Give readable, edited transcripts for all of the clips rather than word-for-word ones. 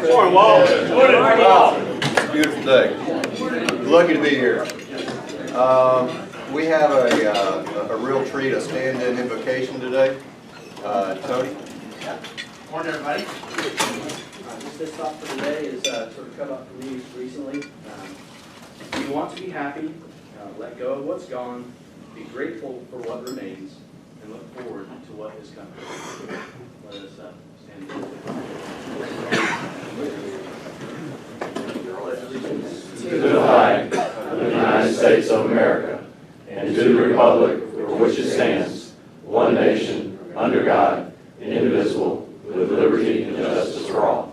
Morning, Walt. Wow, it's a beautiful day. Lucky to be here. We have a real treat, a stand-in invocation today. Tony? Morning, everybody. Just this thought for today is sort of come up for me recently. You want to be happy, let go of what's gone, be grateful for what remains, and look forward to what is coming. Let us stand To the flag of the United States of America, and to the republic for which it stands, one nation, under God, indivisible, with liberty and justice for all.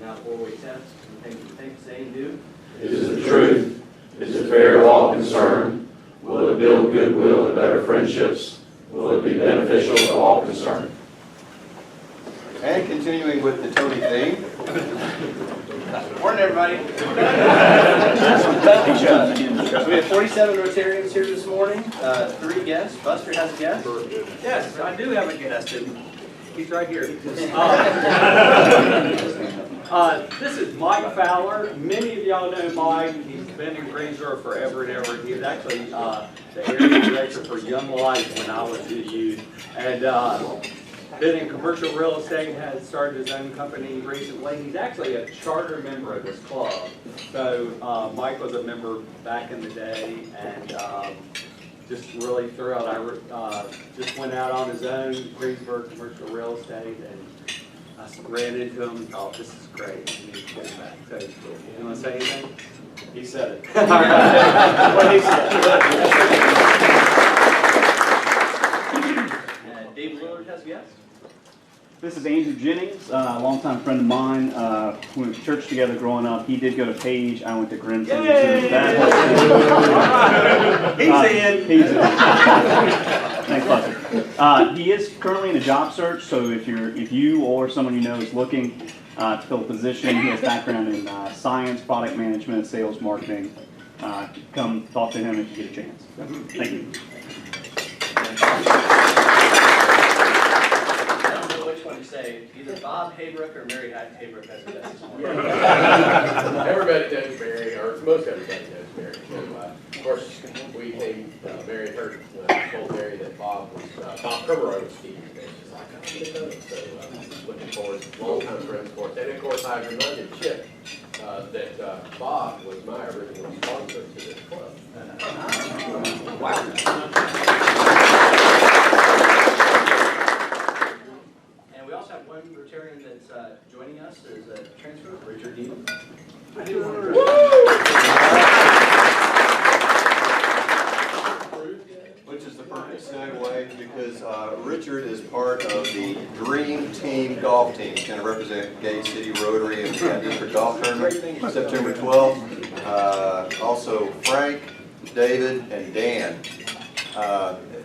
Now, before we test, think, say, and do. Is it truth? Is it fair to all concerned? Will it build goodwill and better friendships? Will it be beneficial to all concerned? And continuing with the Tony theme. Morning, everybody. We have 47 Rotarians here this morning. 3 guests. Buster has a guest. Yes, I do have a guest, and he's right here. This is Mike Fowler. Many of y'all know Mike. He's been in Greensboro forever and ever. He was actually the area director for Young Life when I was a youth. And been in commercial real estate, has started his own company recently. He's actually a charter member of this club. So Mike was a member back in the day, and just really thrilled. I just went out on his own, Greensboro commercial real estate, and I ran into him and thought, this is great. I need to get him back. So, you want to say anything? He said it. All right. What he said. Dave Lillard has a guest. This is Andrew Jennings, a longtime friend of mine. We went to church together growing up. He did go to Page. I went to Grimson. Yay! He's in. Thanks, Buster. He is currently in a job search, so if you or someone you know is looking to fill a position, he has background in science, product management, sales, marketing. Come talk to him if you get a chance. Thank you. To say either Bob Haybrook or Mary Haybrook has a guest this morning. Everybody knows Mary, or most everybody knows Mary. So, of course, we Mary heard told Mary that Bob Krumroy was Steve's basis. So looking forward to long-time friends, of course. And of course, I reminded Chip that Bob was my original sponsor to this club. We also have one Rotarian that's joining us as a transfer, Richard Dean. Which is the perfect segue because Richard is part of the Dream Team golf team. He's going to represent Gate City Rotary in the District Golf Tournament September 12th. Also Frank, David, and Dan.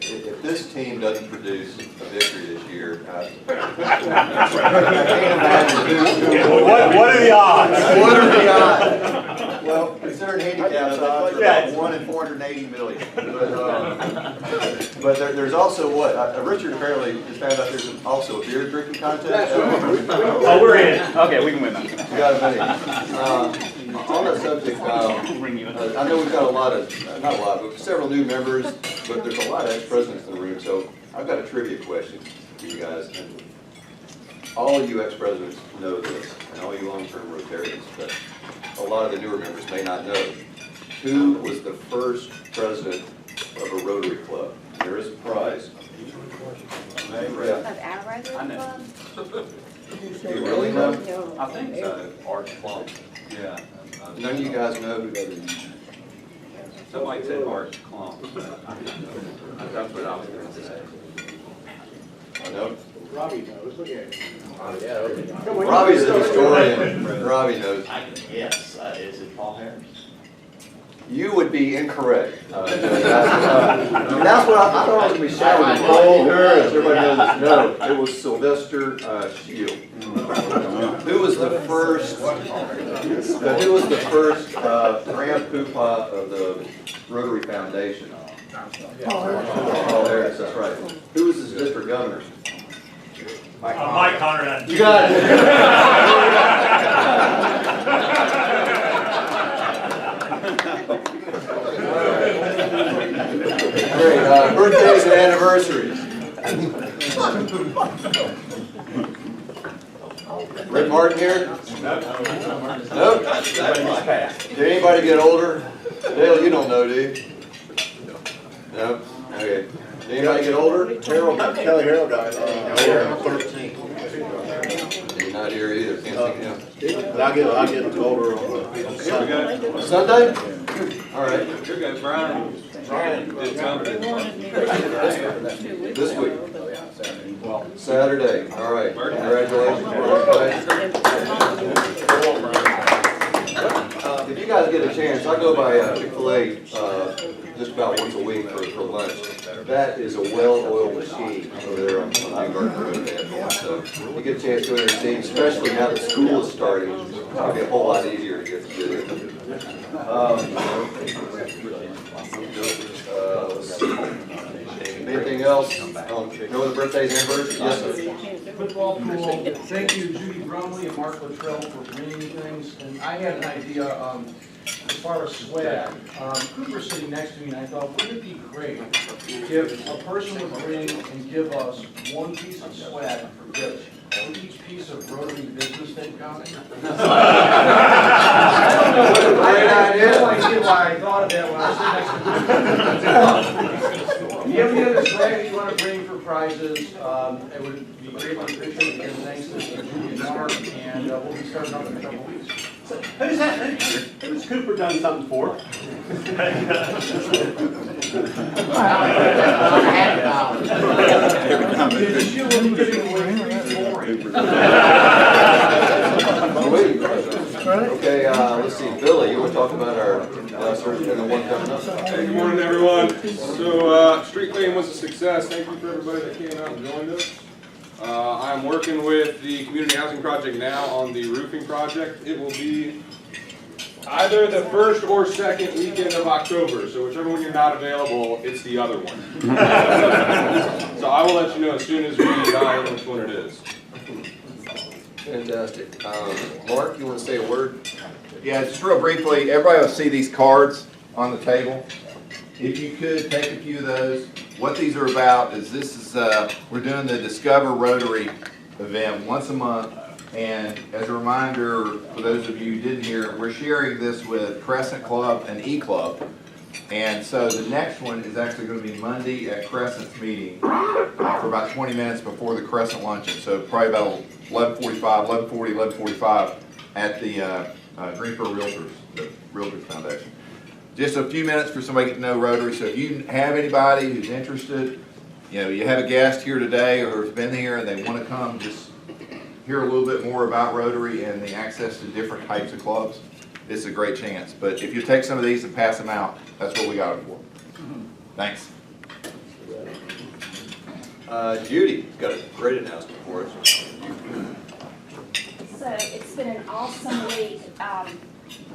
If this team doesn't produce a victory this year, I can't imagine What are the odds? What are the odds? Well, considering handicap odds are about 1 in 480 million. But there's also what? Richard apparently just found out there's also a beer drinking contest. Oh, we're in. Okay, we can win that. You got a minute. On that subject, I know we've got a lot of, not a lot, but several new members, but there's a lot of ex-presidents in the room, so I've got a trivia question for you guys. And all of you ex-presidents know this, and all you long-term Rotarians, but a lot of the newer members may not know. Who was the first president of a Rotary Club? There is a prize. Of our Rotary Club? Do you really know? I think so. Art Club. Yeah. None of you guys know who that is. Somebody said Art Club. That's what I was going to say. I know. Robbie knows. Look at him. Robbie's a historian. Robbie knows. I can guess. Is it Paul Harris? You would be incorrect. That's what I thought it was going to be Shelby. Paul Harris. Everybody knows. No, it was Sylvester Shield. Who was the first? Who was the first Grand Poobah of the Rotary Foundation? Paul Harris. That's right. Who was his district governor? Mike Conrad. You got it. Great, birthdays and anniversaries. Rick Martin here? Nope. Did anybody get older? Dale, you don't know, do you? No? Okay. Did anybody get older? Kelly Harold died. 13. He's not here either, can't see him. But I get older on Sunday. Sunday? All right. Here goes Brian. Brian. This week. Saturday, all right. Congratulations. If you guys get a chance, I go by Chick-fil-A just about once a week for lunch. That is a well-oiled machine over there on New Garden Road. So you get a chance to go in there and see, especially now that school is starting, it'll be a whole lot easier to get to there. Let's see. Anything else? No other birthdays, anniversaries? Yes, sir. Football pool, thank you Judy Brumley and Mark Luttrell for bringing things, and I had an idea, as far as swag. Cooper's sitting next to me, and I thought, wouldn't it be great if a person would bring and give us one piece of swag for gifts, for each piece of Rotary business they've got? I don't know, I have no idea why I thought of that when I was sitting next to you. If you have any other swag that you want to bring for prizes, it would be greatly appreciated. Again, thanks to Judy and Mark, and we'll be starting up in a couple of weeks. Who's Cooper done something for? Because you will be giving away Okay, let's see, Billy, you want to talk about our search and the one coming up? Hey, good morning, everyone. So, street cleaning was a success. Thank you for everybody that came out and joined us. I'm working with the community housing project now on the roofing project. It will be either the first or second weekend of October. So whichever one you're not available, it's the other one. So I will let you know as soon as we know which one it is. Fantastic. Mark, you want to say a word? Yeah, just real briefly, everybody will see these cards on the table. If you could take a few of those. What these are about is we're doing the Discover Rotary event once a month. And as a reminder, for those of you who didn't hear, we're sharing this with Crescent Club and E-Club. And so the next one is actually going to be Monday at Crescent's meeting for about 20 minutes before the Crescent luncheon. So probably about 11:45 at the Greenfield Realtors, the Realtors Foundation. Just a few minutes for somebody to get to know Rotary. So if you have anybody who's interested, you have a guest here today or has been here and they want to come just hear a little bit more about Rotary and the access to different types of clubs, it's a great chance. But if you take some of these and pass them out, that's what we got it for. Thanks. Judy, got a great announcement for us. So it's been an awesome week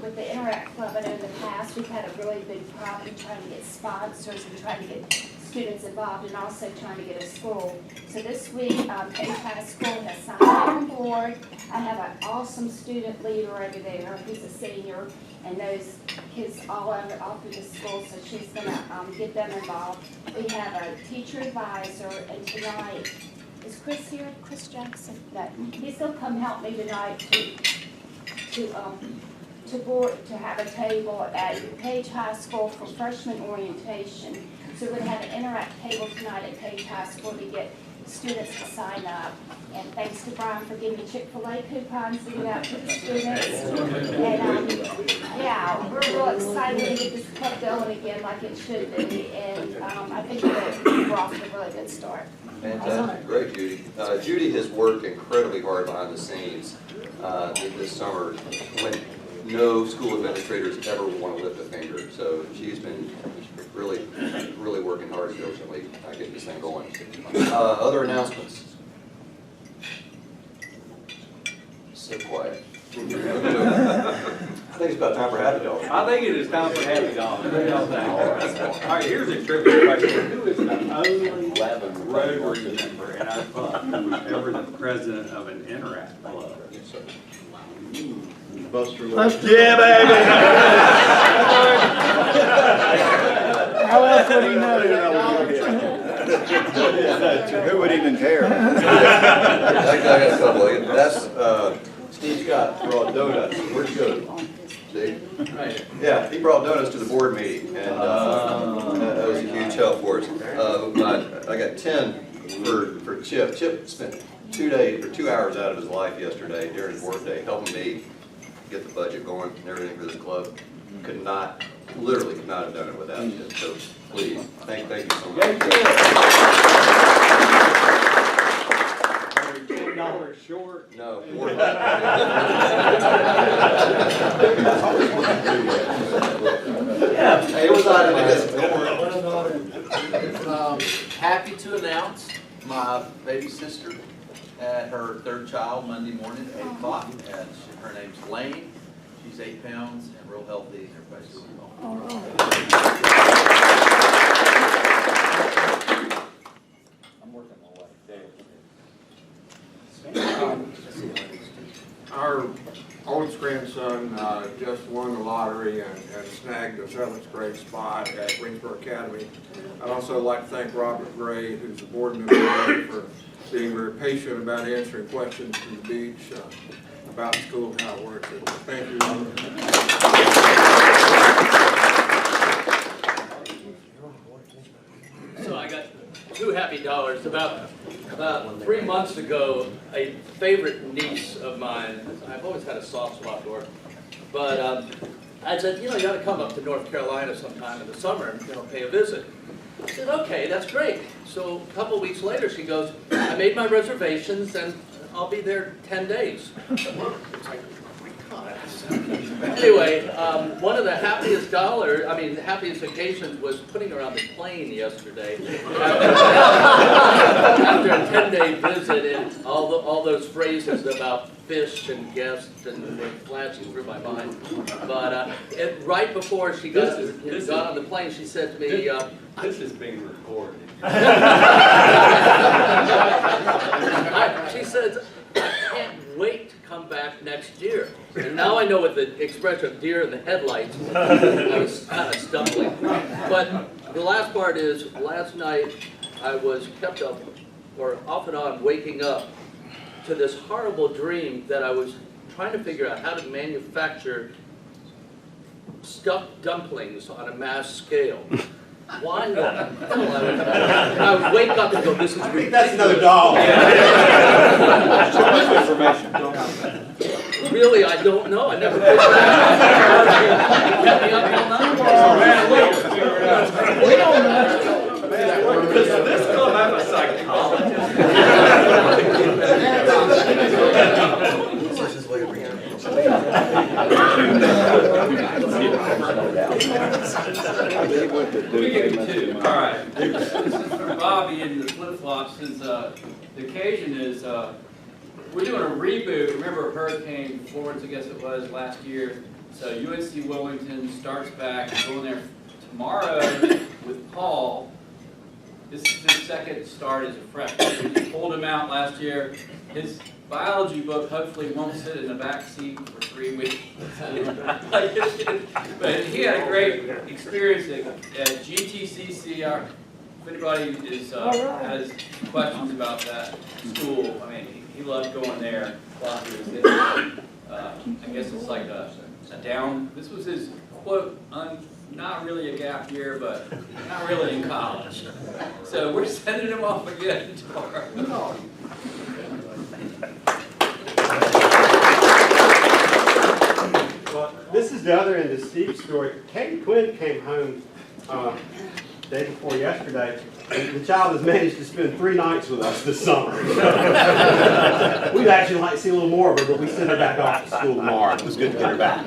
with the Interact Club. I know in the past we've had a really big problem trying to get sponsors and trying to get students involved and also trying to get a school. So this week, Page High School has signed on board. I have an awesome student leader over there. He's a senior and knows kids all through the school, so she's going to get them involved. We have a teacher advisor, and tonight, is Chris here? Chris Jackson? No, he's going to come help me tonight to have a table at Page High School for freshman orientation. So we're going to have an Interact table tonight at Page High School to get students to sign up. And thanks to Brian for giving me Chick-fil-A coupons to give out to the students. And yeah, we're real excited to get this club going again like it should be. And I think we're off to a really good start. Fantastic, great, Judy. Judy has worked incredibly hard behind the scenes this summer when no school administrators ever want to lift a finger. So she's been really working hard diligently to get this thing going. Other announcements? So quiet. I think it's about time for Happy Dog. I think it is time for Happy Dog. All right, here's a trivia question. Who is the only Rotary member in our club who was ever the president of an Interact club? Buster. Yeah, baby. How else would he know? Who would even care? I got a couple. That's, Steve Scott brought donuts. Where'd you go? Steve? Right. Yeah, he brought donuts to the board meeting, and that was a huge help for us. I got 10 for Chip. Chip spent 2 days or 2 hours out of his life yesterday during his work day helping me get the budget going and everything for this club. Literally could not have done it without you. So please, thank you so much. $10 short. No. Hey, it was out of Happy to announce my baby sister had her third child Monday morning at 8 o'clock. And her name's Lane. She's 8 pounds and real healthy. Everybody's doing well. I'm working my way. Our oldest grandson just won the lottery and snagged a 7th grade spot at Greensboro Academy. I'd also like to thank Robert Gray, who's a board member today, for being very patient about answering questions from the beach about the school and how it works. Thank you, Robert. So I got 2 happy dollars. About 3 months ago, a favorite niece of mine, I've always had a soft spot for her, but I said, you got to come up to North Carolina sometime in the summer and pay a visit. I said, okay, that's great. So a couple weeks later, she goes, I made my reservations and I'll be there 10 days. It's like, oh my God. Anyway, one of the happiest occasions was putting her on the plane yesterday. After a 10-day visit, and all those phrases about fish and guests and were flashing through my mind. But right before she got on the plane, she said to me, This is being recorded. she says, I can't wait to come back next year. And now I know what the expression deer in the headlights was. I was kind of stumbling. But the last part is, last night I was kept up, or off and on, waking up to this horrible dream that I was trying to figure out how to manufacture stuffed dumplings on a mass scale. Why in the hell I would wake up and go, this is ridiculous. That's another dollar. Really, I don't know. I never figured it out. Kept me up all night. We don't know. Does this come out of psychologist? We give you 2. All right. Bobby and the flip-flops, since the occasion is we're doing a reboot. Remember Hurricane Florence, I guess it was, last year. So UNC Wilmington starts back. I'm going there tomorrow with Paul. This is his second start as a freshman. We pulled him out last year. His biology book hopefully won't sit in the back seat for 3 weeks. But he had a great experience at GTCC. If anybody has questions about that school, I mean, he loved going there while he was in I guess it's like a down. This was his quote, not really a gap year, but not really in college. So we're sending him off again tomorrow. Well, this is the other end of Steve's story. Katie Quinn came home day before yesterday, and the child has managed to spend 3 nights with us this summer. We'd actually like to see a little more of her, but we sent her back off to school tomorrow. It was good to get her back.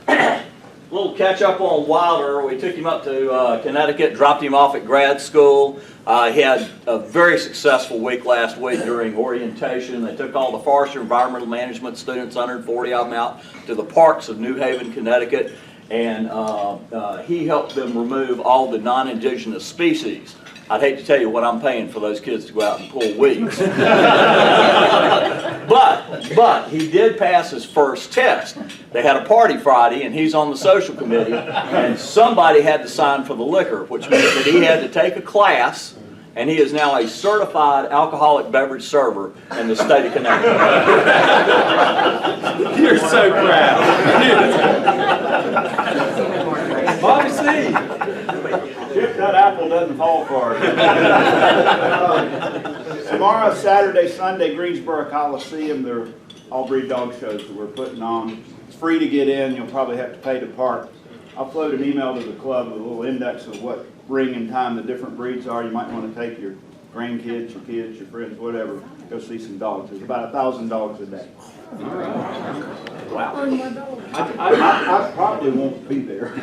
A little catch up on Wilder. We took him up to Connecticut, dropped him off at grad school. He had a very successful week last week during orientation. They took all the forestry environmental management students, 140 of them, out to the parks of New Haven, Connecticut, and he helped them remove all the non-indigenous species I'd hate to tell you what I'm paying for those kids to go out and pull weeds. But he did pass his first test. They had a party Friday, and he's on the social committee, and somebody had to sign for the liquor, which means that he had to take a class, and he is now a certified alcoholic beverage server in the state of Connecticut. You're so proud. Bobby C. If that apple doesn't fall far. Tomorrow, Saturday, Sunday, Greensboro Coliseum, they're all breed dog shows that we're putting on. It's free to get in. You'll probably have to pay to park. I'll float an email to the club with a little index of what ring and time the different breeds are. You might want to take your grandkids, your kids, your friends, whatever, go see some dogs. There's about 1,000 dogs a day. Wow. I probably won't be there.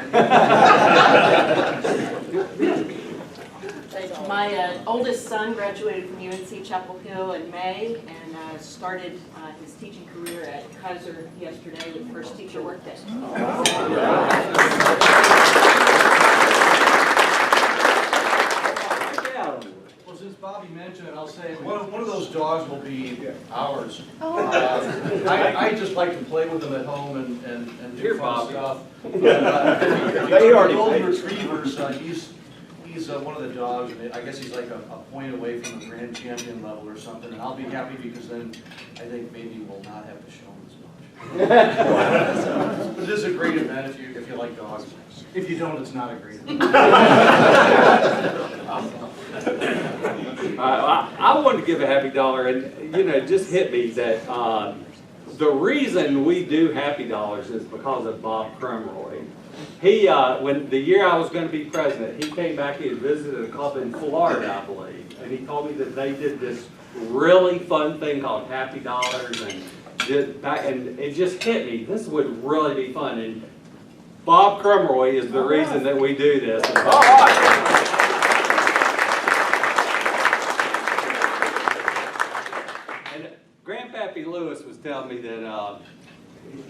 My oldest son graduated from UNC Chapel Hill in May and started his teaching career at Kaiser yesterday with first teacher workday. Well, since Bobby mentioned it, I'll say one of those dogs will be ours. I just like to play with them at home and do fun stuff. They are golden retrievers. He's one of the dogs, and I guess he's like a point away from the grand champion level or something, and I'll be happy because then I think maybe we'll not have to show him as much. But it is a great event if you like dogs. If you don't, it's not a great event. I wanted to give a happy dollar, and it just hit me that the reason we do happy dollars is because of Bob Krumroy. He, when the year I was going to be president, he came back, he had visited a club in Florida, I believe, and he told me that they did this really fun thing called Happy Dollars, and it just hit me, this would really be fun, and Bob Krumroy is the reason that we do this. All right. Grandpappy Lewis was telling me that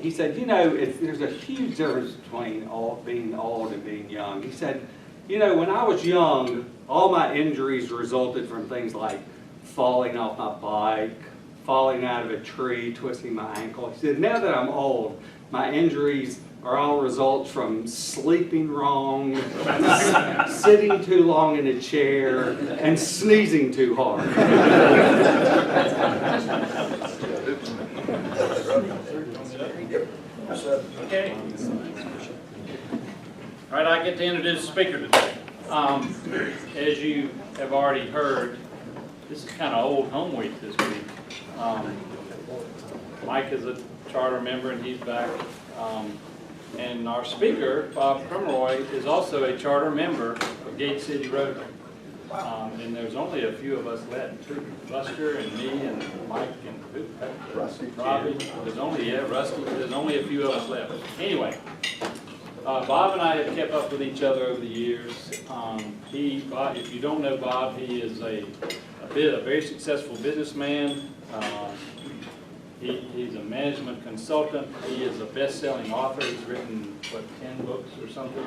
he said, there's a huge difference between being old and being young. He said, when I was young, all my injuries resulted from things like falling off my bike, falling out of a tree, twisting my ankle. He said, now that I'm old, my injuries are all results from sleeping wrong, sitting too long in a chair, and sneezing too hard. Okay. All right, I get to introduce the speaker today. As you have already heard, this is kind of old home week this week. Mike is a charter member and he's back. And our speaker, Bob Krumroy, is also a charter member of Gate City Rotary. And there's only a few of us left, too. Buster and me and Mike and Rusty, Robbie. There's only Rusty. There's only a few of us left. Anyway, Bob and I have kept up with each other over the years. Bob, if you don't know Bob, he is a very successful businessman. He's a management consultant. He is a best-selling author. He's written, 10 books or something.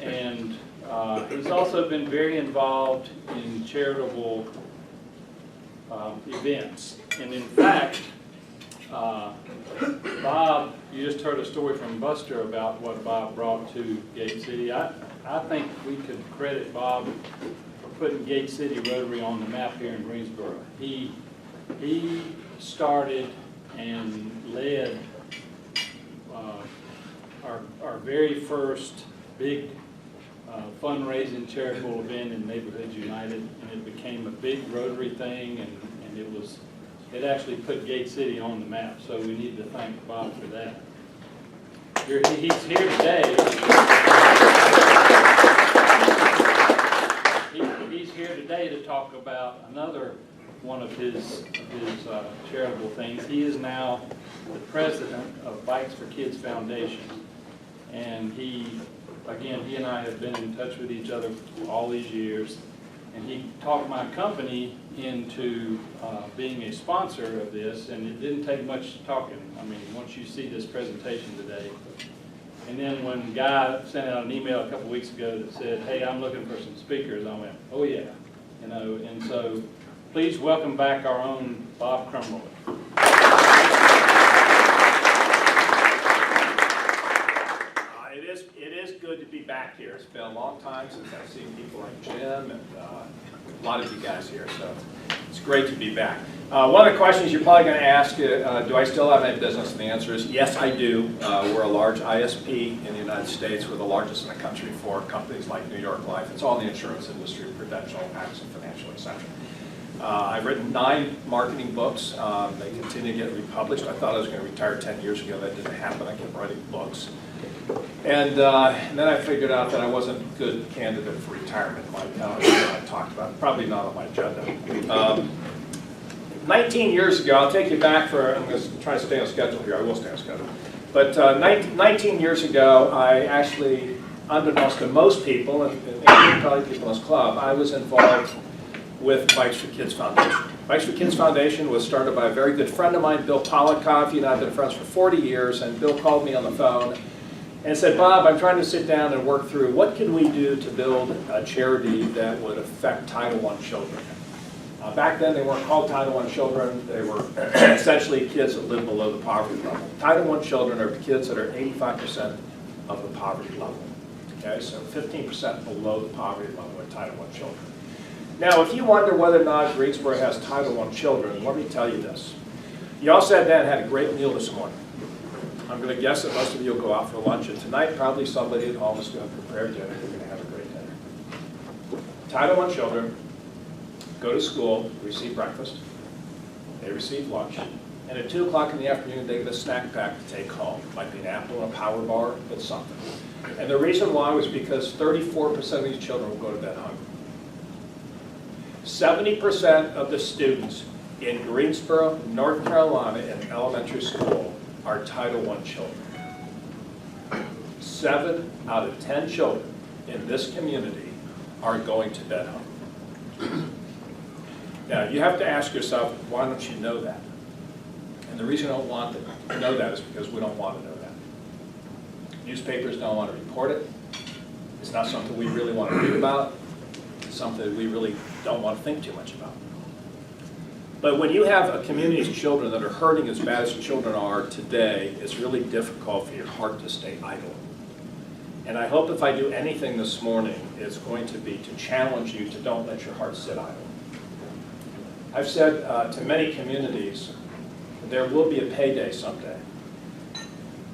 And he's also been very involved in charitable events. And in fact, Bob, you just heard a story from Buster about what Bob brought to Gate City. I think we could credit Bob for putting Gate City Rotary on the map here in Greensboro. He started and led our very first big fundraising charitable event in Neighborhoods United, and it became a big Rotary thing, and it actually put Gate City on the map, so we need to thank Bob for that. He's here today. He's here today to talk about another one of his charitable things. He is now the president of Bikes for Kids Foundation, and he and I have been in touch with each other all these years, and he talked my company into being a sponsor of this, and it didn't take much talking. I mean, once you see this presentation today, And then when Guy sent out an email a couple weeks ago that said, hey, I'm looking for some speakers, I went, oh yeah. You know, and so please welcome back our own Bob Krumroy. It is good to be back here. It's been a long time since I've seen people like Jim and a lot of you guys here, so it's great to be back. One of the questions you're probably going to ask, do I still have any business? And the answer is yes, I do. We're a large ISP in the United States. We're the largest in the country for companies like New York Life. It's all in the insurance industry, Prudential, Accident, Financial, etc. I've written 9 marketing books. They continue to get republished. I thought I was going to retire 10 years ago. That didn't happen. I kept writing books. And then I figured out that I wasn't a good candidate for retirement. I talked about it, probably not on my agenda. 19 years ago, I'll take you back for, I'm going to try to stay on schedule here. I will stay on schedule. But 19 years ago, I actually, unbeknownst to most people, and probably people in this club, I was involved with Bikes for Kids Foundation. Bikes for Kids Foundation was started by a very good friend of mine, Bill Polikoff. He and I have been friends for 40 years, and Bill called me on the phone and said, Bob, I'm trying to sit down and work through what can we do to build a charity that would affect Title I children. Back then, they weren't called Title I children. They were essentially kids that lived below the poverty level. Title I children are kids that are 85% of the poverty level. Okay, so 15% below the poverty level are Title I children. Now, if you wonder whether or not Greensboro has Title I children, let me tell you this. You all sat down and had a great meal this morning. I'm going to guess that most of you will go out for lunch, and tonight probably somebody at home is going to prepare dinner. You're going to have a great dinner. Title I children go to school, receive breakfast, they receive lunch, and at 2 o'clock in the afternoon they get a snack pack to take home. It might be an apple and a power bar, but something. And the reason why was because 34% of these children will go to bed hungry. 70% of the students in Greensboro, North Carolina, in elementary school are Title I children. 7 out of 10 children in this community are going to bed hungry. Now, you have to ask yourself, why don't you know that? And the reason I don't want to know that is because we don't want to know that. Newspapers don't want to report it. It's not something we really want to read about. It's something we really don't want to think too much about. But when you have a community's children that are hurting as bad as children are today, it's really difficult for your heart to stay idle. And I hope if I do anything this morning, it's going to be to challenge you to don't let your heart sit idle. I've said to many communities, there will be a payday someday.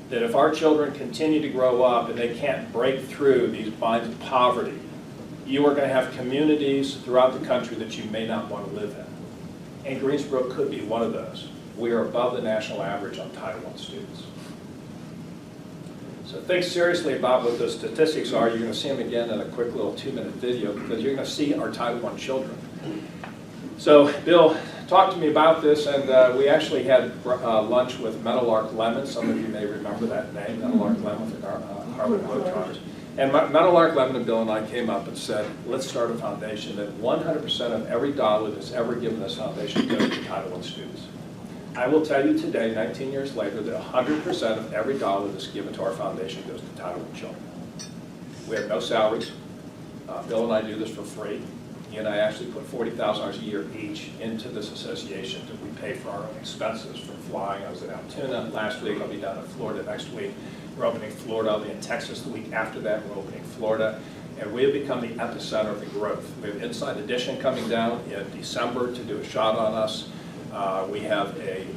That if our children continue to grow up and they can't break through these binds of poverty, you are going to have communities throughout the country that you may not want to live in. And Greensboro could be one of those. We are above the national average on Title I students. So think seriously about what the statistics are. You're going to see them again in a quick little 2-minute video because you're going to see our Title I children. So Bill talked to me about this, and we actually had lunch with Meadowlark Lemon. Some of you may remember that name, Meadowlark Lemon with our Harlem Globetrotters. And Meadowlark Lemon and Bill and I came up and said, let's start a foundation that 100% of every dollar that's ever given this foundation goes to Title I students. I will tell you today, 19 years later, that 100% of every dollar that's given to our foundation goes to Title I children. We have no salaries. Bill and I do this for free. He and I actually put $40,000 a year each into this association that we pay for our own expenses for flying. I was in Altoona last week. I'll be down in Florida next week. We're opening Florida. I'll be in Texas the week after that. We're opening Florida. And we have become the epicenter of the growth. We have Inside Edition coming down in December to do a shot on us. We have a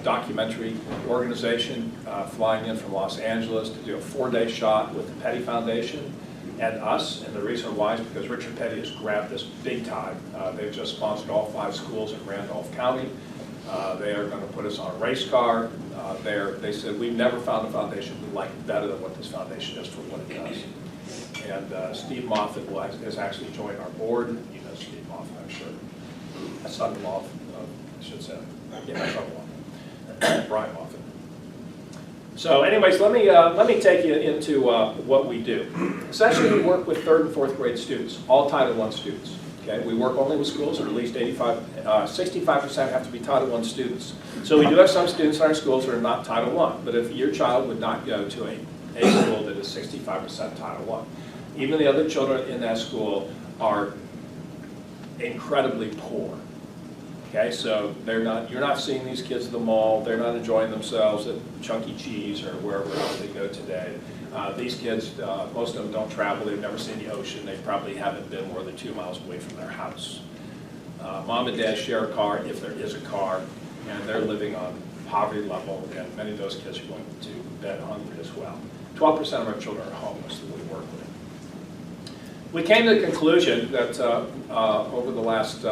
documentary organization flying in from Los Angeles to do a 4-day shot with the Petty Foundation and us. And the reason why is because Richard Petty has grabbed this big time. They've just sponsored all 5 schools in Randolph County. They are going to put us on a race car. They said, we've never found a foundation we like better than what this foundation is for what it does. And Steve Moffitt has actually joined our board. You know Steve Moffitt, I'm sure. Son-in-law, I should say. Yeah, my son-in-law. Brian Moffitt. So anyways, let me take you into what we do. Essentially, we work with 3rd and 4th grade students, all Title I students. Okay, we work only with schools that are at least 65% have to be Title I students. So we do have some students in our schools that are not Title I, but if your child would not go to a school that is 65% Title I, even the other children in that school are incredibly poor. Okay, so you're not seeing these kids at the mall, they're not enjoying themselves at Chuck E. Cheese or wherever else they go today. These kids, most of them don't travel, they've never seen the ocean, they probably haven't been more than 2 miles away from their house. Mom and dad share a car, if there is a car, and they're living on poverty level, and many of those kids are going to bed hungry as well. 12% of our children are homeless that we work with. We came to the conclusion that over the last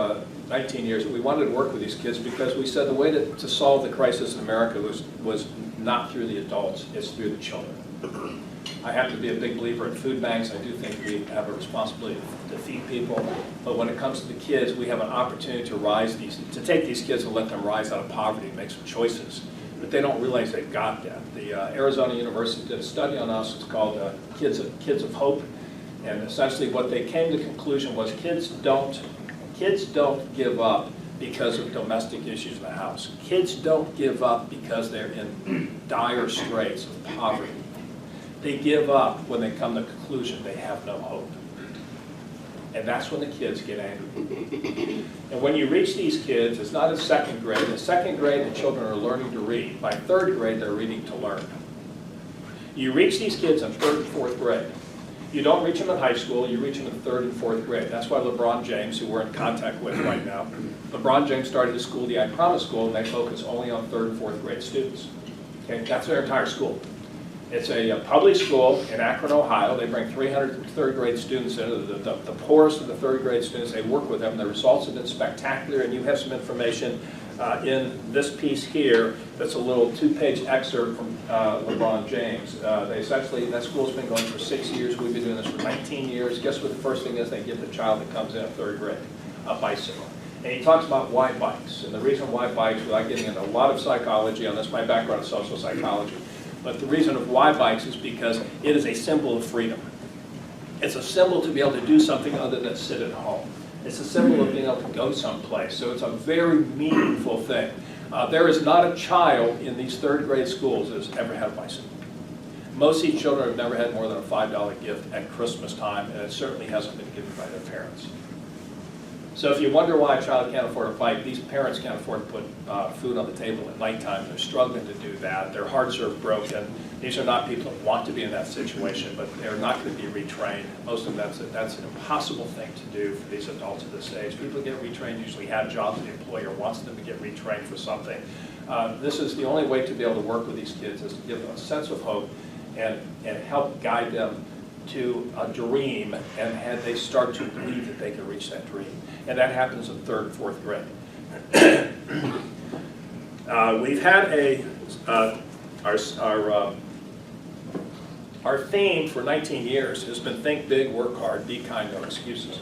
19 years, we wanted to work with these kids because we said the way to solve the crisis in America was not through the adults, it's through the children. I happen to be a big believer in food banks. I do think we have a responsibility to feed people. But when it comes to the kids, we have an opportunity to take these kids and let them rise out of poverty and make some choices. But they don't realize they've got that. The Arizona University did a study on us. It's called Kids of Hope. And essentially what they came to the conclusion was kids don't give up because of domestic issues in the house. Kids don't give up because they're in dire straits of poverty. They give up when they come to the conclusion they have no hope. And that's when the kids get angry. And when you reach these kids, it's not in second grade. In second grade, the children are learning to read. By third grade, they're reading to learn. You reach these kids in third and fourth grade. You don't reach them in high school, you reach them in third and fourth grade. That's why LeBron James, who we're in contact with right now, LeBron James started a school, the I Promise School, and they focus only on third and fourth grade students. Okay, that's their entire school. It's a public school in Akron, Ohio. They bring 300 third grade students in, the poorest of the third grade students. They work with them. The results have been spectacular, and you have some information in this piece here that's a little 2-page excerpt from LeBron James. They essentially, that school's been going for 6 years. We've been doing this for 19 years. Guess what the first thing is they give the child that comes in third grade? A bicycle. And he talks about why bikes. And the reason why bikes, without getting into a lot of psychology on this, my background is social psychology, but the reason of why bikes is because it is a symbol of freedom. It's a symbol to be able to do something other than sit at home. It's a symbol of being able to go someplace. So it's a very meaningful thing. There is not a child in these third grade schools that has ever had a bicycle. Most of these children have never had more than a $5 gift at Christmas time, and it certainly hasn't been given by their parents. So if you wonder why a child can't afford a bike, these parents can't afford to put food on the table at nighttime. They're struggling to do that. Their hearts are broken. These are not people that want to be in that situation, but they're not going to be retrained. Most of them, that's an impossible thing to do for these adults at this age. People who get retrained usually have jobs, the employer wants them to get retrained for something. This is the only way to be able to work with these kids is to give them a sense of hope and help guide them to a dream, and they start to believe that they can reach that dream. And that happens in third and fourth grade. We've had our theme for 19 years has been think big, work hard, be kind, no excuses.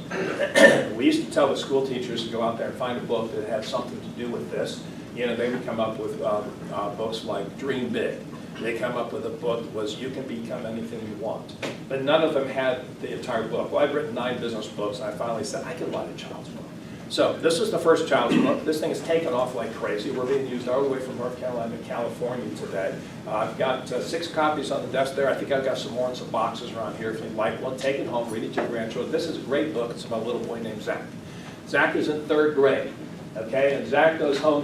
We used to tell the school teachers to go out there and find a book that had something to do with this. You know, they would come up with books like Dream Big. They come up with a book that was You Can Become Anything You Want. But none of them had the entire book. Well, I've written 9 business books, and I finally said, I can write a child's book. So this is the first child's book. This thing has taken off like crazy. We're being used all the way from North Carolina to California today. I've got 6 copies on the desk there. I think I've got some more in some boxes around here. If you'd like one, take it home, read it to your grandchildren. This is a great book. It's about a little boy named Zach. Zach is in 3rd grade. Okay, and Zach goes home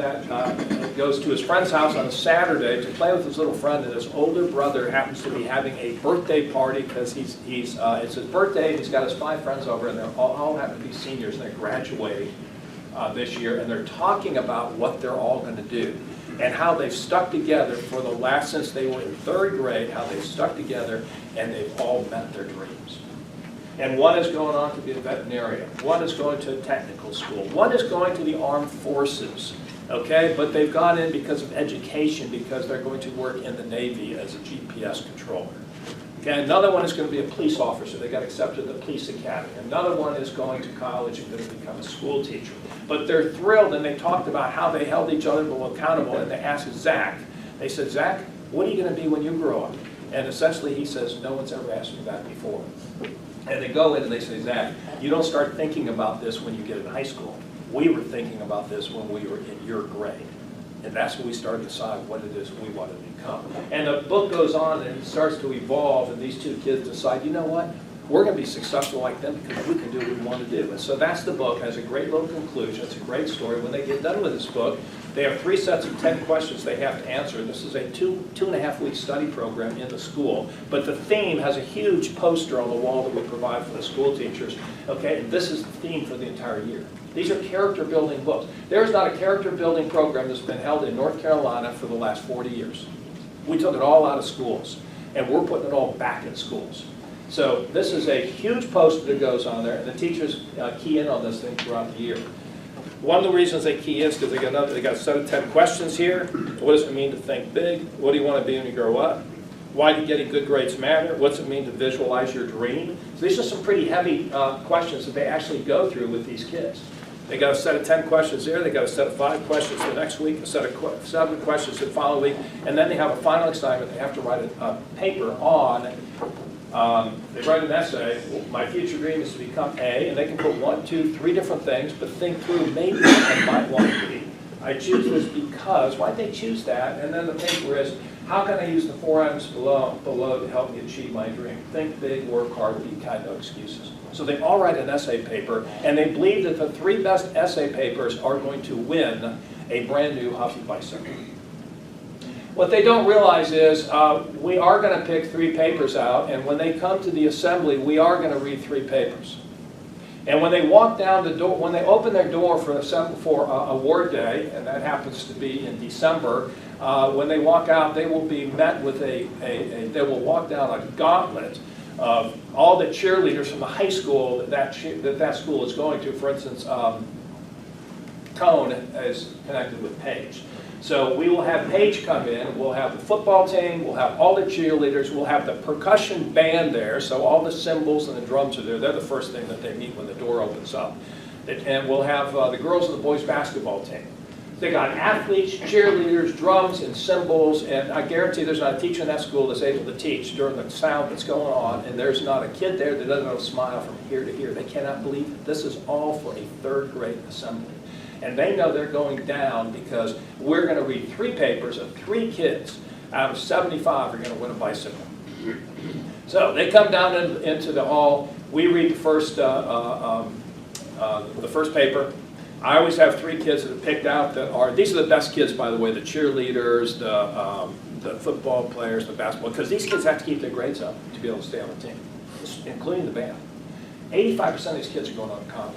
goes to his friend's house on a Saturday to play with his little friend, and his older brother happens to be having a birthday party because it's his birthday, and he's got his 5 friends over, and they all happen to be seniors, and they're graduating this year, and they're talking about what they're all going to do, and how they've stuck together for the last, since they were in 3rd grade, how they've stuck together, and they've all met their dreams. And one is going on to be a veterinarian. One is going to a technical school. One is going to the armed forces, okay? But they've gone in because of education, because they're going to work in the Navy as a GPS controller. Okay, another one is going to be a police officer. They got accepted to the police academy. Another one is going to college and going to become a school teacher. But they're thrilled, and they talked about how they held each other accountable, and they asked Zach, they said, Zach, what are you going to be when you grow up? And essentially he says, no one's ever asked me that before. And they go in and they say, Zach, you don't start thinking about this when you get in high school. We were thinking about this when we were in your grade. And that's when we started to decide what it is we want to become. And the book goes on and it starts to evolve, and these two kids decide, you know what? We're going to be successful like them because we can do what we want to do. And so that's the book. It has a great little conclusion. It's a great story. When they get done with this book, they have 3 sets of 10 questions they have to answer. This is a 2.5 week study program in the school. But the theme has a huge poster on the wall that we provide for the school teachers. Okay, and this is the theme for the entire year. These are character building books. There's not a character building program that's been held in North Carolina for the last 40 years. We took it all out of schools, and we're putting it all back in schools. So this is a huge poster that goes on there, and the teachers key in on this thing throughout the year. One of the reasons they key in is because they got a set of 10 questions here. What does it mean to think big? What do you want to be when you grow up? Why do getting good grades matter? What's it mean to visualize your dream? So these are some pretty heavy questions that they actually go through with these kids. They got a set of 10 questions there. They got a set of 5 questions the next week, a set of 7 questions the following week, and then they have a final assignment. They have to write a paper on. They write an essay. My future dream is to become A, and they can put 1, 2, 3 different things, but think through maybe what I might want to be. I choose this because. Why'd they choose that? And then the paper is, how can I use the 4 items below to help me achieve my dream? Think big, work hard, be kind, no excuses. So they all write an essay paper, and they believe that the 3 best essay papers are going to win a brand new Huffy bicycle. What they don't realize is we are going to pick 3 papers out, and when they come to the assembly, we are going to read 3 papers. And when they walk down the door, when they open their door for award day, and that happens to be in December, when they walk out, they will be met with they will walk down a gauntlet of all the cheerleaders from the high school that school is going to. For instance, Cone is connected with Paige. So we will have Paige come in, we'll have the football team, we'll have all the cheerleaders, we'll have the percussion band there, so all the cymbals and the drums are there. They're the first thing that they meet when the door opens up. And we'll have the girls and the boys basketball team. They got athletes, cheerleaders, drums, and cymbals, and I guarantee there's not a teacher in that school that's able to teach during the sound that's going on, and there's not a kid there that doesn't have a smile from ear to ear. They cannot believe it. This is all for a 3rd grade assembly. And they know they're going down because we're going to read 3 papers of 3 kids out of 75 are going to win a bicycle. So they come down into the hall. We read the first paper. I always have 3 kids that are picked out that are, these are the best kids, by the way, the cheerleaders, the football players, the basketball, because these kids have to keep their grades up to be able to stay on the team, including the band. 85% of these kids are going on to college.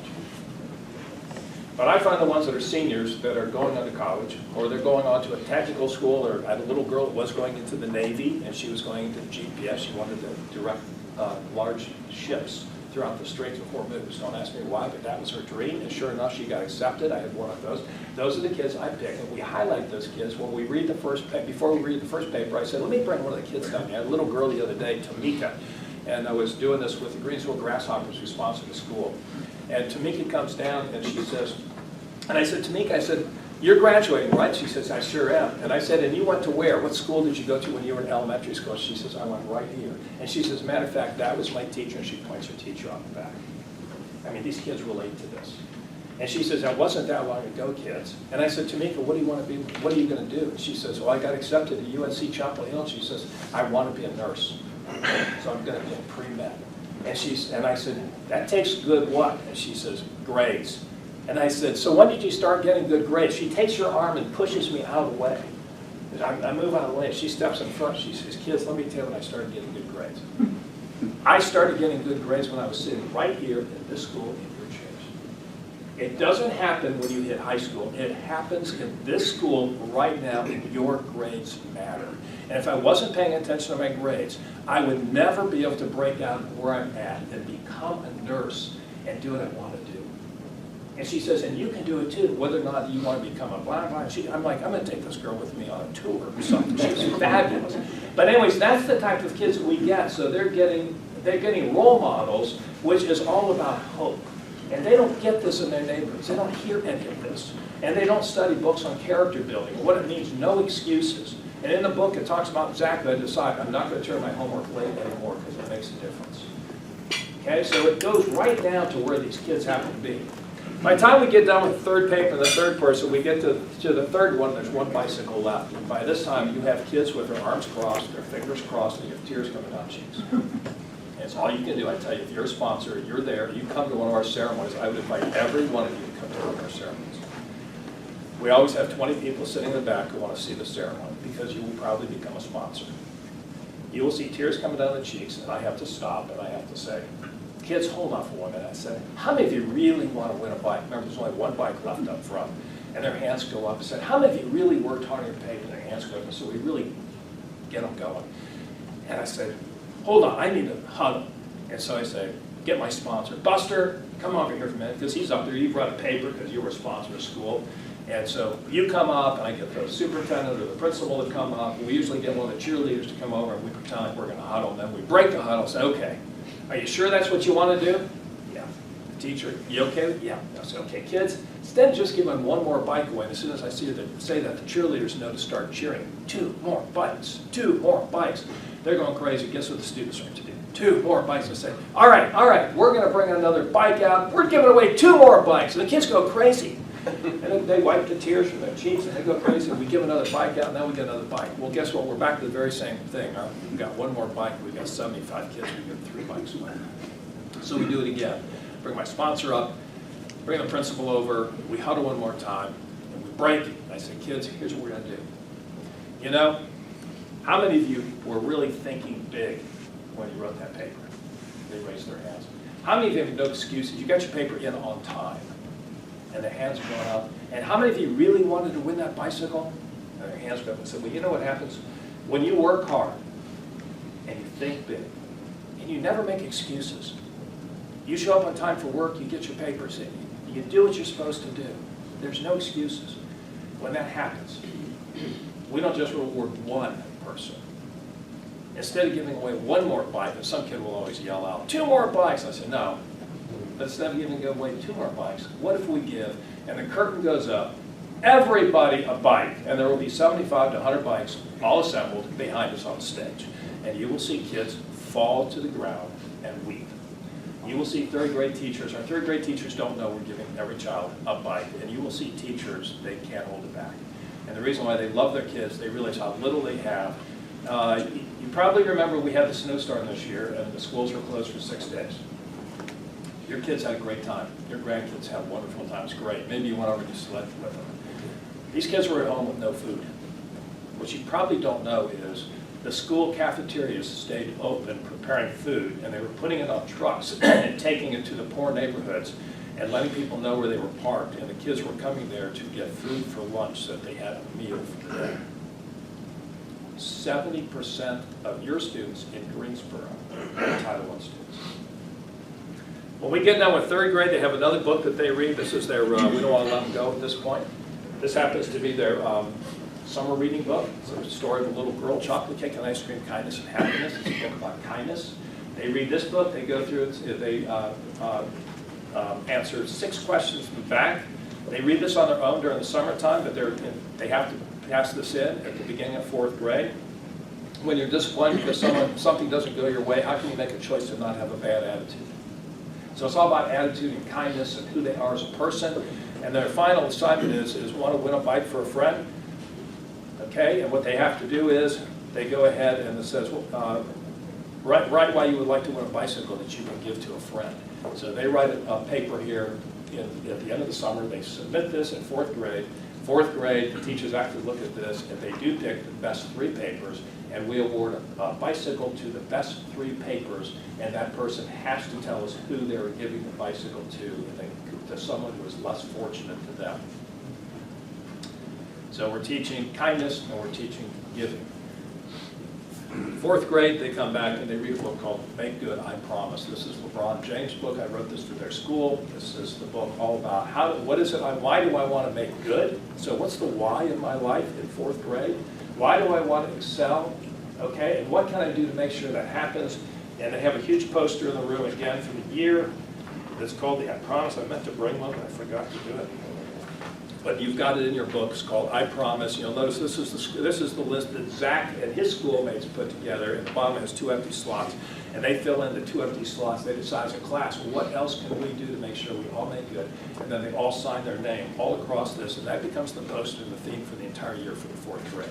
But I find the ones that are seniors that are going on to college, or they're going on to a technical school, or I had a little girl that was going into the Navy, and she was going into GPS. She wanted to direct large ships throughout the Straits of Hormuz. Don't ask me why, but that was her dream, and sure enough, she got accepted. I had one of those. Those are the kids I pick, and we highlight those kids when we read the first paper. Before we read the first paper, I said, let me bring one of the kids down here. I had a little girl the other day, Tamika, and I was doing this with the Greensville Grasshoppers who sponsor the school. And Tamika comes down, and she says, and I said, Tamika, I said, you're graduating, right? She says, I sure am. And I said, and you went to where? What school did you go to when you were in elementary school? She says, I went right here. And she says, matter of fact, that was my teacher, and she points her teacher on the back. I mean, these kids relate to this. And she says, that wasn't that long ago, kids. And I said, Tamika, what do you want to be? What are you going to do? And she says, well, I got accepted at UNC Chapel Hill. And she says, I want to be a nurse. So I'm going to be a pre-med. And I said, that takes good what? And she says, grades. And I said, so when did you start getting good grades? She takes her arm and pushes me out of the way. I move out of the way. She steps in front. She says, kids, let me tell you when I started getting good grades. I started getting good grades when I was sitting right here in this school in your chairs. It doesn't happen when you hit high school. It happens in this school right now, and your grades matter. And if I wasn't paying attention to my grades, I would never be able to break out where I'm at and become a nurse and do what I want to do. And she says, and you can do it too, whether or not you want to become a blah, blah. I'm like, I'm going to take this girl with me on a tour or something. She's fabulous. But anyways, that's the type of kids that we get. So they're getting role models, which is all about hope. And they don't get this in their neighborhoods. They don't hear any of this. And they don't study books on character building, what it means, no excuses. And in the book, it talks about exactly, I decide I'm not going to turn my homework late anymore because it makes a difference. Okay, so it goes right down to where these kids happen to be. By the time we get done with the third paper, the third person, we get to the third one, there's one bicycle left. And by this time, you have kids with their arms crossed, their fingers crossed, and you have tears coming down cheeks. And it's all you can do. I tell you, if you're a sponsor, you're there, you come to one of our ceremonies, I would invite every one of you to come to one of our ceremonies. We always have 20 people sitting in the back who want to see the ceremony because you will probably become a sponsor. You will see tears coming down the cheeks, and I have to stop and I have to say, kids, hold on for 1 minute. I said, how many of you really want to win a bike? Remember, there's only one bike left up front. And their hands go up. I said, how many of you really worked hard on your paper? And their hands go up. So we really get them going. And I said, hold on, I need a hug. And so I say, get my sponsor. Buster, come over here for a minute, because he's up there. You've brought a paper because you were a sponsor of school. And so you come up, and I get the superintendent or the principal to come up. We usually get one of the cheerleaders to come over, and we pretend like we're going to huddle. And then we break the huddle and say, okay, are you sure that's what you want to do? Yeah. The teacher, you okay? Yeah. I say, okay, kids, instead of just giving one more bike away, as soon as I say that, the cheerleaders know to start cheering. 2 more bikes, 2 more bikes. They're going crazy. Guess what the students are to do? 2 more bikes. I say, all right, we're going to bring another bike out. We're giving away 2 more bikes. And the kids go crazy. And then they wipe the tears from their cheeks and they go crazy. And we give another bike out and then we get another bike. Well, guess what? We're back to the very same thing. We've got 1 more bike. We've got 75 kids. We give 3 bikes away. So we do it again. Bring my sponsor up, bring the principal over, we huddle 1 more time, and we break. And I say, kids, here's what we're going to do. You know, how many of you were really thinking big when you wrote that paper? They raised their hands. How many of you have no excuses? You got your paper in on time, and their hands are going up. And how many of you really wanted to win that bicycle? And their hands go up and said, well, you know what happens? When you work hard, and you think big, and you never make excuses, you show up on time for work, you get your papers in, you do what you're supposed to do. There's no excuses. When that happens, we don't just reward 1 person. Instead of giving away 1 more bike, and some kid will always yell out, 2 more bikes. I said, no. But instead of giving away 2 more bikes, what if we give, and the curtain goes up, everybody a bike, and there will be 75 to 100 bikes all assembled behind us on stage. And you will see kids fall to the ground and weep. You will see 3rd grade teachers. Our 3rd grade teachers don't know we're giving every child a bike. And you will see teachers, they can't hold it back. And the reason why they love their kids, they realize how little they have. You probably remember we had the snowstorm this year and the schools were closed for 6 days. Your kids had a great time. Your grandkids had wonderful times. Great. Maybe you went over and you slept with them. These kids were at home with no food. What you probably don't know is the school cafeterias stayed open preparing food, and they were putting it on trucks and taking it to the poor neighborhoods and letting people know where they were parked, and the kids were coming there to get food for lunch so that they had a meal for the day. 70% of your students in Greensboro are Title I students. When we get done with 3rd grade, they have another book that they read. This is their, we don't want to let them go at this point. This happens to be their summer reading book. It's a story of a little girl, chocolate cake and ice cream, kindness and happiness. It's a book about kindness. They read this book, they go through it, they answer 6 questions in the back. They read this on their own during the summertime, but they have to pass this in at the beginning of 4th grade. When you're disappointed because something doesn't go your way, how can you make a choice to not have a bad attitude? So it's all about attitude and kindness and who they are as a person. And their final assignment is want to win a bike for a friend. Okay, and what they have to do is they go ahead and it says, write why you would like to win a bicycle that you can give to a friend. So they write a paper here at the end of the summer. They submit this in 4th grade. 4th grade, the teachers actually look at this, and they do pick the best 3 papers, and we award a bicycle to the best 3 papers, and that person has to tell us who they were giving the bicycle to someone who was less fortunate than them. So we're teaching kindness and we're teaching giving. 4th grade, they come back and they read a book called Make Good, I Promise. This is LeBron James' book. I wrote this for their school. This is the book all about why do I want to make good? So what's the why in my life in 4th grade? Why do I want to excel? Okay, and what can I do to make sure that happens? And they have a huge poster in the room again for the year. It's called the I Promise. I meant to bring one, but I forgot to do it. but you've got it in your books called I Promise. You'll notice this is the list that Zach and his schoolmates put together, and the bottom has 2 empty slots. And they fill in the 2 empty slots. They decide as a class, well, what else can we do to make sure we all make good? And then they all sign their name all across this, and that becomes the poster and the theme for the entire year for the 4th grade.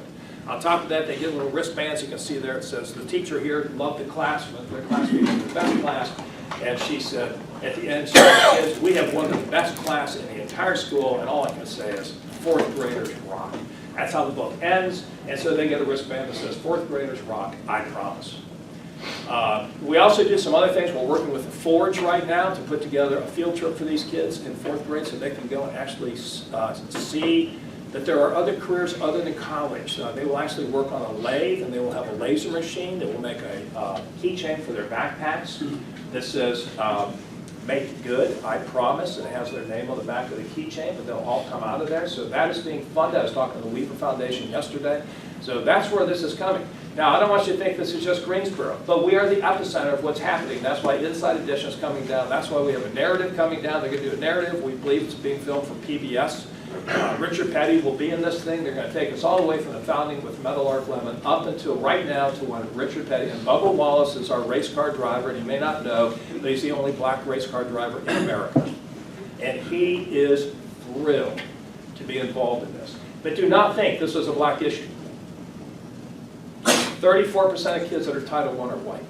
On top of that, they get little wristbands. You can see there it says, the teacher here loved the class, their class became the best class. And she said, at the end, she said, we have one of the best class in the entire school, and all I can say is, 4th graders rock. That's how the book ends, and so they get a wristband that says, 4th graders rock, I promise. We also do some other things. We're working with the Forge right now to put together a field trip for these kids in 4th grade so they can go and actually see that there are other careers other than college. They will actually work on a lathe, and they will have a laser machine that will make a keychain for their backpacks that says, make good, I promise, and it has their name on the back of the keychain, but they'll all come out of there. So that is being funded. I was talking to the Weaver Foundation yesterday. So that's where this is coming. Now, I don't want you to think this is just Greensboro, but we are the epicenter of what's happening. That's why Inside Edition is coming down. That's why we have a narrative coming down. They're going to do a narrative. We believe it's being filmed for PBS. Richard Petty will be in this thing. They're going to take us all the way from the founding with Meadowlark Lemon up until right now to when Richard Petty, and Bubba Wallace is our race car driver, and you may not know, but he's the only black race car driver in America. And he is thrilled to be involved in this. But do not think this is a black issue. 34% of kids that are Title I are white.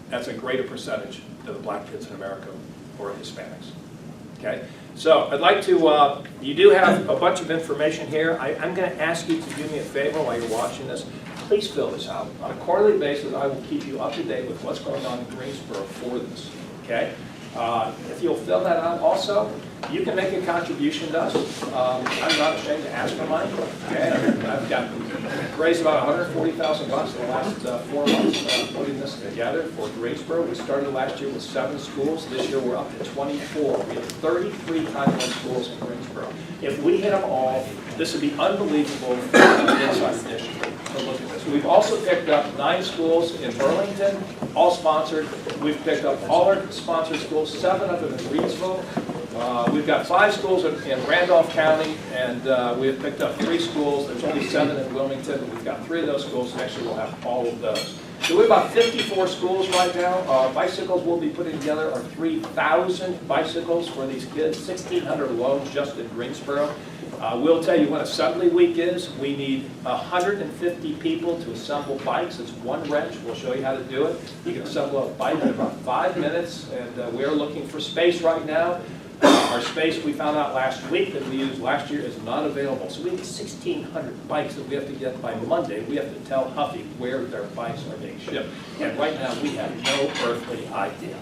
That's a greater percentage of the black kids in America or Hispanics. Okay? So I'd like to, you do have a bunch of information here. I'm going to ask you to do me a favor while you're watching this. Please fill this out. On a quarterly basis, I will keep you up to date with what's going on in Greensboro for this. Okay? If you'll fill that out also, you can make a contribution to us. I'm not ashamed to ask for money. Okay? I've got raised about $140,000 in the last 4 months putting this together for Greensboro. We started last year with 7 schools. This year we're up to 24. We have 33 Title I schools in Greensboro. If we hit them all, this would be unbelievable for the Inside Edition to look at this. We've also picked up 9 schools in Burlington, all sponsored. We've picked up all our sponsored schools, 7 of them in Reedsville. We've got 5 schools in Randolph County, and we have picked up 3 schools. There's only 7 in Wilmington. We've got 3 of those schools. Next year we'll have all of those. So we have about 54 schools right now. Bicycles we'll be putting together are 3,000 bicycles for these kids, 1,600 alone just in Greensboro. We'll tell you when Assembly Week is. We need 150 people to assemble bikes. It's 1 wrench. We'll show you how to do it. You can assemble a bike in about 5 minutes, and we're looking for space right now. Our space we found out last week that we used last year is not available. So we have 1,600 bikes that we have to get by Monday. We have to tell Huffy where their bikes are being shipped. And right now we have no earthly idea.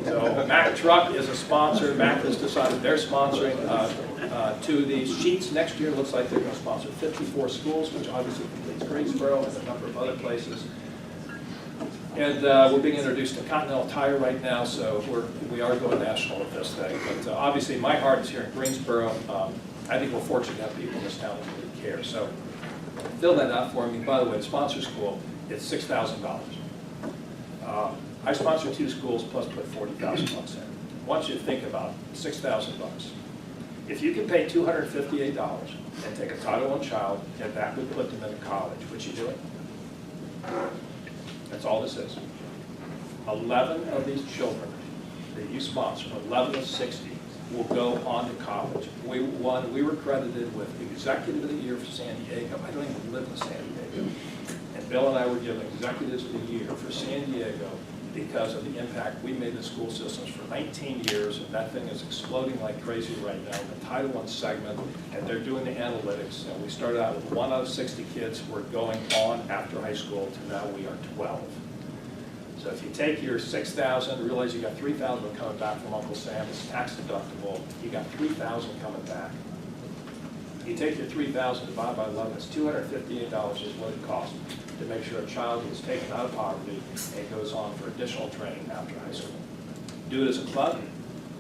So Mack Truck is a sponsor. Mack has decided they're sponsoring 2 of these sheets. Next year looks like they're going to sponsor 54 schools, which obviously completes Greensboro and a number of other places. And we're being introduced to Continental Tire right now, so we are going national with this thing. But obviously, my heart is here in Greensboro. I think we're fortunate to have people in this town that really care. So fill that out for me. By the way, the sponsor school, it's $6,000. I sponsor 2 schools plus put $40,000 in. I want you to think about $6,000. If you can pay $258 and take a Title I child, and that would put them in college, would you do it? That's all this is. 11 of these children that you sponsor, 11 of 60, will go on to college. We were credited with Executive of the Year for San Diego. I don't even live in San Diego. And Bill and I were given Executives of the Year for San Diego because of the impact we made in school systems for 19 years, and that thing is exploding like crazy right now in the Title I segment, and they're doing the analytics. And we started out with 1 out of 60 kids who are going on after high school to now we are 12. So if you take your 6,000, realize you got 3,000 coming back from Uncle Sam, it's tax deductible, you got 3,000 coming back. You take your 3,000 divided by 11, it's $258 is what it costs to make sure a child is taken out of poverty and goes on for additional training after high school. Do it as a club,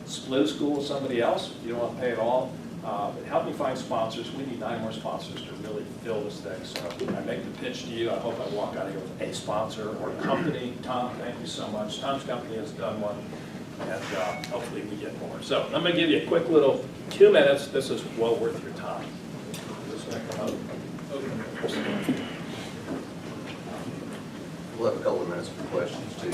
split a school with somebody else, you don't want to pay it all. But help me find sponsors. We need 9 more sponsors to really fill this thing. So I make the pitch to you. I hope I walk out of here with a sponsor or a company. Tom, thank you so much. Tom's company has done one. and hopefully we get more. So I'm going to give you a quick little 2 minutes. This is well worth your time. We'll have a couple of minutes for questions too.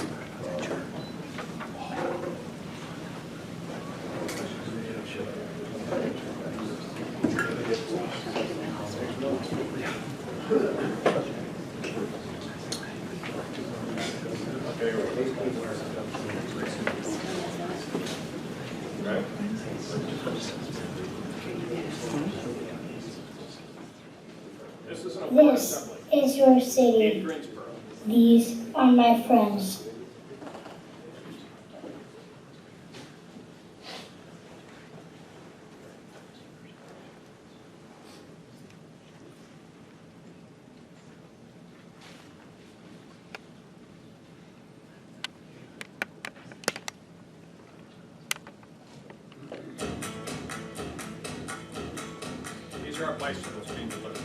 This is your city. These are my friends. These are our bicycles being delivered.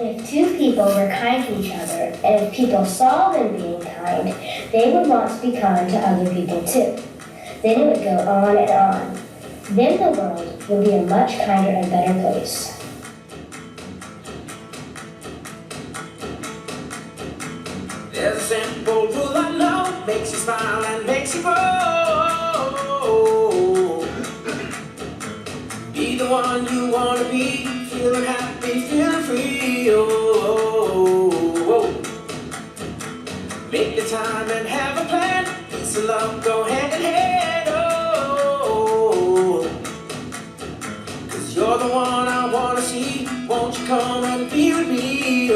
If two people were kind to each other, and if people saw them being kind, they would want to be kind to other people too. Then it would go on and on. Then the world would be a much kinder and better place. There's a simple rule I know, makes you smile and makes you grow. Be the one you want to be, feeling happy, feeling free. Make the time and have a plan, peace and love go hand in hand. Cause you're the one I want to see, won't you come and be with me?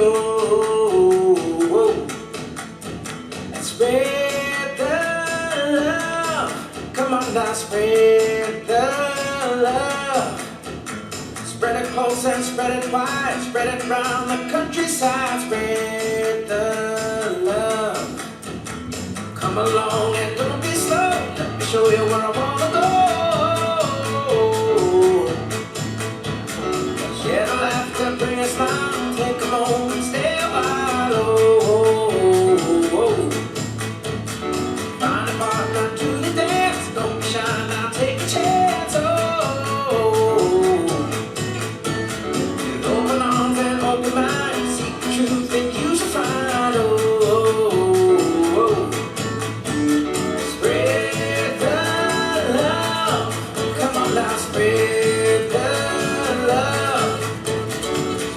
Spread the love, come on now, spread the love. Spread it close and spread it wide, spread it around the countryside. Spread the love, come along and don't be slow, let me show you where I wanna go. Share the laughter, bring a smile, take a moment, stay a while. Find a partner to the dance, don't be shy now, take a chance. With open arms and open mind, seek the truth and you shall find. Spread the love, come on now, spread the love.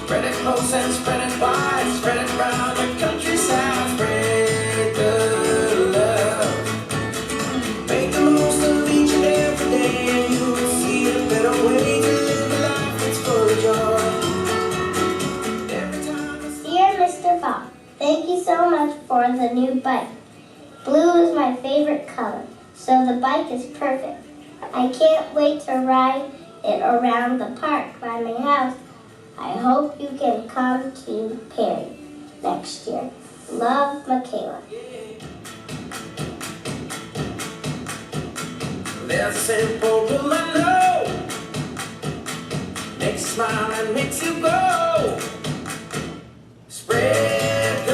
Spread it close and spread it wide, spread it round the countryside. Spread the love, make the most of each and every day, and you will see a better way to live a life that's full of joy. Every time Dear Mr. Bob, thank you so much for the new bike. Blue is my favorite color, so the bike is perfect. I can't wait to ride it around the park by my house. I hope you can come to Perry next year. Love, Michaela. there's a simple rule I know, makes you smile and makes you glow. Spread the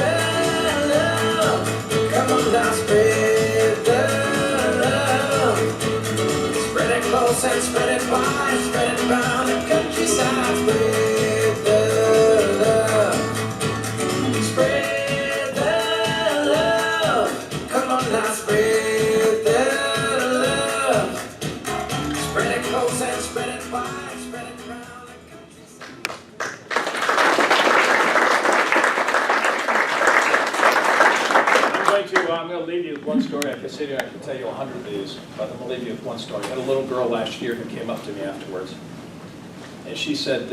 love, come on now, spread the love. Spread it close and spread it wide, spread it around the countryside. Spread the love, spread the love, come on now, spread the love. Spread it close and spread it wide, spread it around the I'm going to leave you with one story. I could sit here, I could tell you 100 of these, but I'm going to leave you with one story. I had a little girl last year who came up to me afterwards, and she said,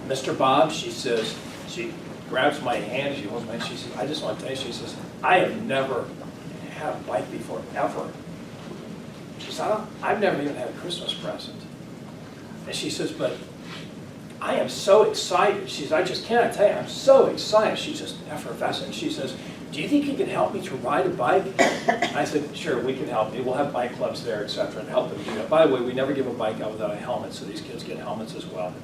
Mr. Bob, she says, she grabs my hand, she holds my hand, she says, I just want to tell you, she says, I have never had a bike before, ever. She said, I've never even had a Christmas present. And she says, but I am so excited. She says, I just cannot tell you, I'm so excited. She's just effervescent. She says, do you think you can help me to ride a bike? I said, sure, we can help you. We'll have bike clubs there, etc., and help them do that. By the way, we never give a bike out without a helmet, so these kids get helmets as well.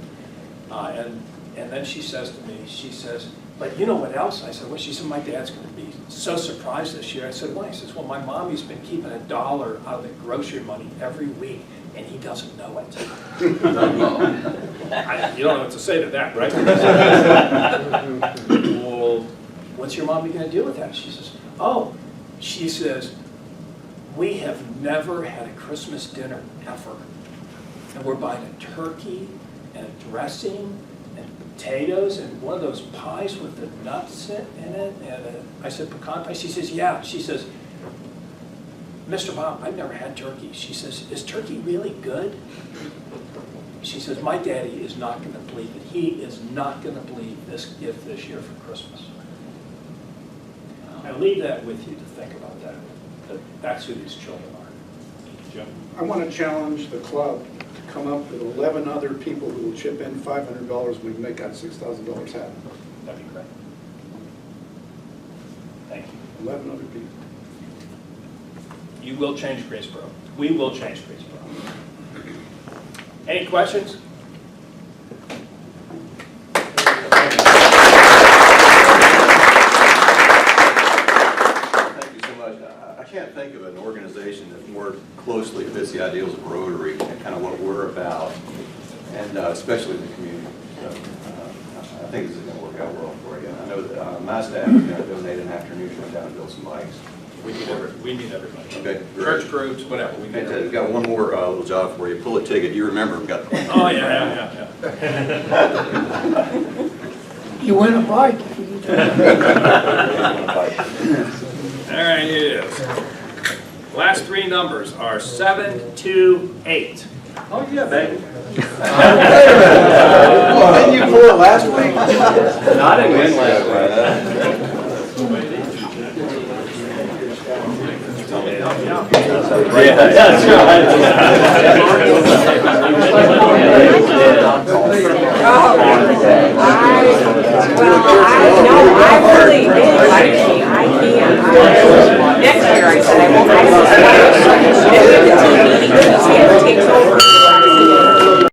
And then she says to me, she says, But you know what else? I said, well, she said, my dad's going to be so surprised this year. I said, why? He says, well, my mommy's been keeping $1 out of the grocery money every week, and he doesn't know it. You don't know what to say to that, right? Well, what's your mommy going to do with that? She says, she says, we have never had a Christmas dinner ever. And we're buying a turkey and a dressing and potatoes and one of those pies with the nuts in it. And I said, pecan pie? She says, yeah. She says, Mr. Bob, I've never had turkey. She says, is turkey really good? She says, my daddy is not going to believe it. He is not going to believe this gift this year for Christmas. I leave that with you to think about that. That's who these children are. Jim? I want to challenge the club to come up with 11 other people who will chip in $500. We can make that $6,000 happen. That'd be great. Thank you. 11 other people. You will change Greensboro. We will change Greensboro. Any questions? I can't think of an organization that more closely fits the ideals of Rotary and kind of what we're about, and especially in the community. So I think this is going to work out well for you. I know that my staff is going to donate an afternoon to come down and build some bikes. We need everybody. Okay, great. Church groups, whatever. We need We've got one more little job for you. Pull a ticket. You remember we've got. Oh, yeah. You win a bike. All right, here it is. Last three numbers are 7, 2, 8. Oh, yeah, baby. Didn't you pull it last week? No, I didn't win last week. Yeah, that's right.